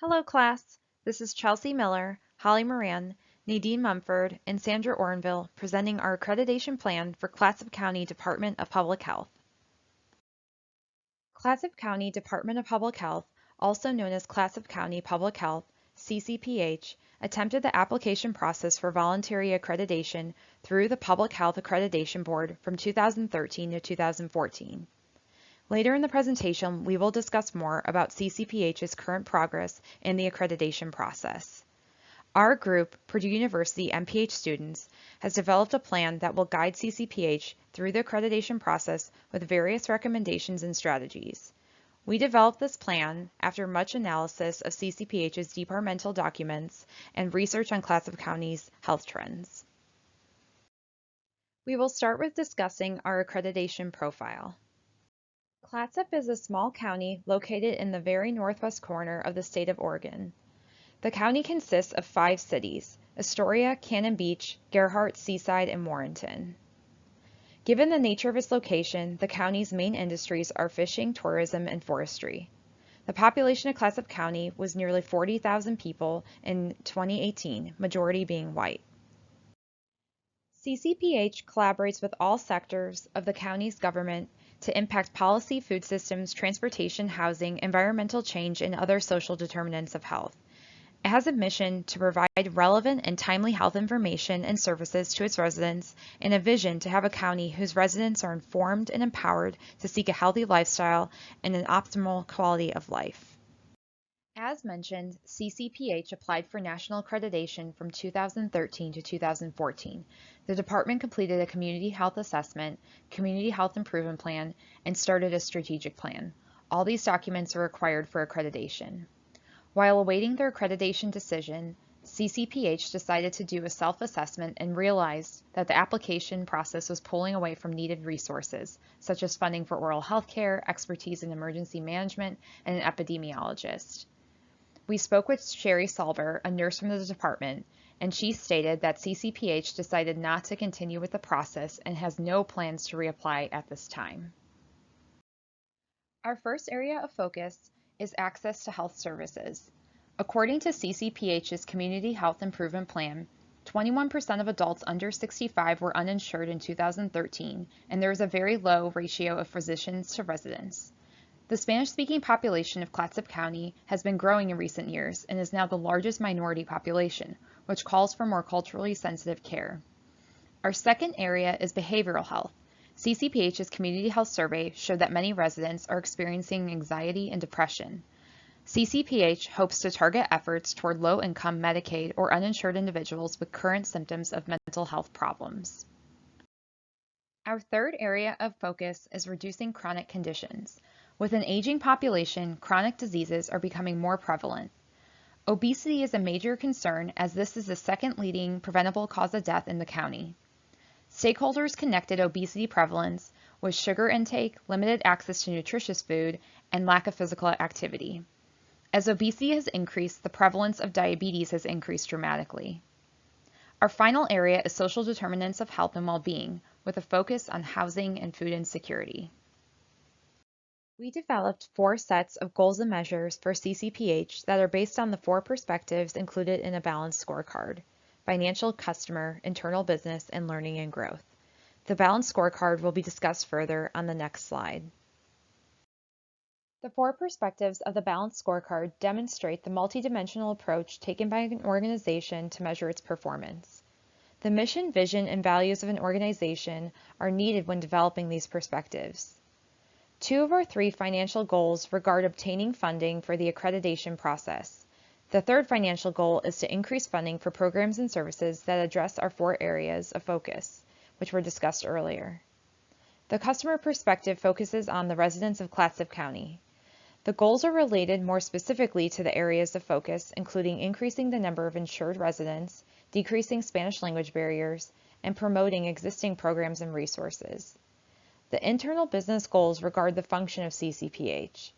Hello class, this is Chelcee Miller, Holly Moran, Nadine Mumford, and Sandra Oranvil presenting our accreditation plan for Clatsop County Department of Public Health. Clatsop County Department of Public Health, also known as Clatsop County Public Health, CCPH, attempted the application process for voluntary accreditation through the Public Health Accreditation Board from 2013 to 2014. Later in the presentation, we will discuss more about CCPH's current progress in the accreditation process. Our group, Purdue University MPH students, has developed a plan that will guide CCPH through the accreditation process with various recommendations and strategies. We developed this plan after much analysis of CCPH's departmental documents and research on Clatsop County's health trends. We will start with discussing our accreditation profile. Clatsop is a small county located in the very northwest corner of the state of Oregon. The county consists of 5 cities: Astoria, Cannon Beach, Gerhardt, Seaside, and Warrenton. Given the nature of its location, the county's main industries are fishing, tourism, and forestry. The population of Clatsop County was nearly 40,000 people in 2018, majority being white. CCPH collaborates with all sectors of the county's government to impact policy, food systems, transportation, housing, environmental change, and other social determinants of health. It has a mission to provide relevant and timely health information and services to its residents, and a vision to have a county whose residents are informed and empowered to seek a healthy lifestyle and an optimal quality of life. As mentioned, CCPH applied for national accreditation from 2013 to 2014. The department completed a community health assessment, community health improvement plan, and started a strategic plan. All these documents are required for accreditation. While awaiting their accreditation decision, CCPH decided to do a self-assessment and realized that the application process was pulling away from needed resources, such as funding for oral health care, expertise in emergency management, and an epidemiologist. We spoke with Sherry Salver, a nurse from the department, and she stated that CCPH decided not to continue with the process and has no plans to reapply at this time. Our first area of focus is access to health services. According to CCPH's Community Health Improvement Plan, 21% of adults under 65 were uninsured in 2013, and there is a very low ratio of physicians to residents. The Spanish-speaking population of Clatsop County has been growing in recent years and is now the largest minority population, which calls for more culturally sensitive care. Our second area is behavioral health. CCPH's Community Health Survey showed that many residents are experiencing anxiety and depression. CCPH hopes to target efforts toward low-income Medicaid or uninsured individuals with current symptoms of mental health problems. Our third area of focus is reducing chronic conditions. With an aging population, chronic diseases are becoming more prevalent. Obesity is a major concern as this is the second leading preventable cause of death in the county. Stakeholders connected obesity prevalence with sugar intake, limited access to nutritious food, and lack of physical activity. As obesity has increased, the prevalence of diabetes has increased dramatically. Our final area is social determinants of health and well-being, with a focus on housing and food insecurity. We developed 4 sets of goals and measures for CCPH that are based on the 4 perspectives included in a balanced scorecard: financial, customer, internal business, and learning and growth. The balanced scorecard will be discussed further on the next slide. The 4 perspectives of the balanced scorecard demonstrate the multidimensional approach taken by an organization to measure its performance. The mission, vision, and values of an organization are needed when developing these perspectives. 2 of our 3 financial goals regard obtaining funding for the accreditation process. The third financial goal is to increase funding for programs and services that address our 4 areas of focus, which were discussed earlier. The customer perspective focuses on the residents of Clatsop County. The goals are related more specifically to the areas of focus, including increasing the number of insured residents, decreasing Spanish language barriers, and promoting existing programs and resources. The internal business goals regard the function of CCPH.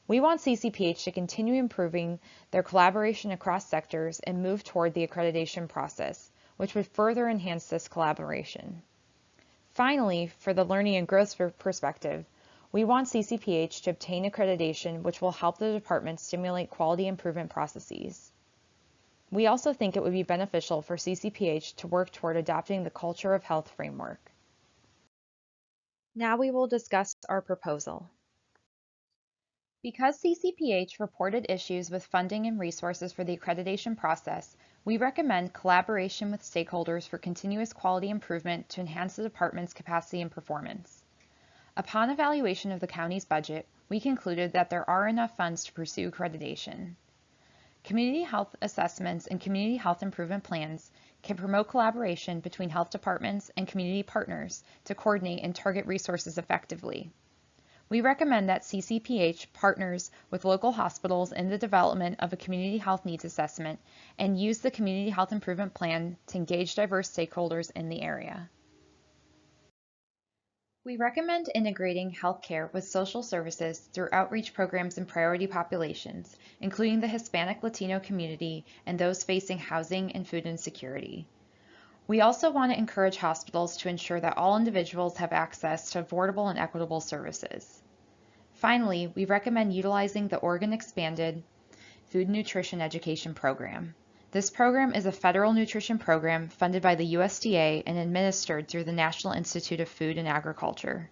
We want CCPH to continue improving their collaboration across sectors and move toward the accreditation process, which would further enhance this collaboration. Finally, for the learning and growth perspective, We want CCPH to obtain accreditation, which will help the department stimulate quality improvement processes. We also think it would be beneficial for CCPH to work toward adopting the Culture of Health framework. Now we will discuss our proposal. Because CCPH reported issues with funding and resources for the accreditation process, we recommend collaboration with stakeholders for continuous quality improvement to enhance the department's capacity and performance. Upon evaluation of the county's budget, we concluded that there are enough funds to pursue accreditation. Community health assessments and community health improvement plans can promote collaboration between health departments and community partners to coordinate and target resources effectively. We recommend that CCPH partners with local hospitals in the development of a community health needs assessment and use the community health improvement plan to engage diverse stakeholders in the area. We recommend integrating healthcare with social services through outreach programs in priority populations, including the Hispanic Latino community and those facing housing and food insecurity. We also want to encourage hospitals to ensure that all individuals have access to affordable and equitable services. Finally, we recommend utilizing the Oregon Expanded Food and Nutrition Education Program. This program is a federal nutrition program funded by the USDA and administered through the National Institute of Food and Agriculture.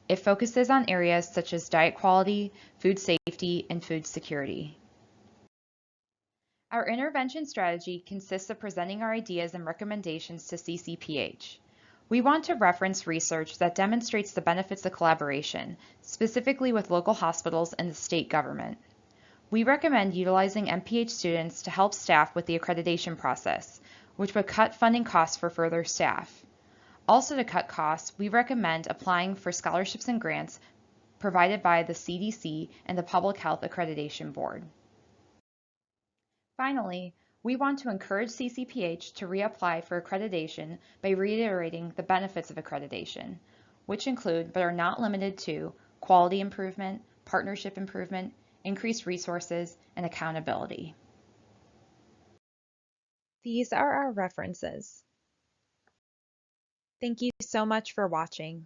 It focuses on areas such as diet quality, food safety, and food security. Our intervention strategy consists of presenting our ideas and recommendations to CCPH. We want to reference research that demonstrates the benefits of collaboration, specifically with local hospitals and the state government. We recommend utilizing MPH students to help staff with the accreditation process, which would cut funding costs for further staff. Also, to cut costs, we recommend applying for scholarships and grants provided by the CDC and the Public Health Accreditation Board. Finally, we want to encourage CCPH to reapply for accreditation by reiterating the benefits of accreditation, which include but are not limited to quality improvement, partnership improvement, increased resources, and accountability. These are our references. Thank you so much for watching.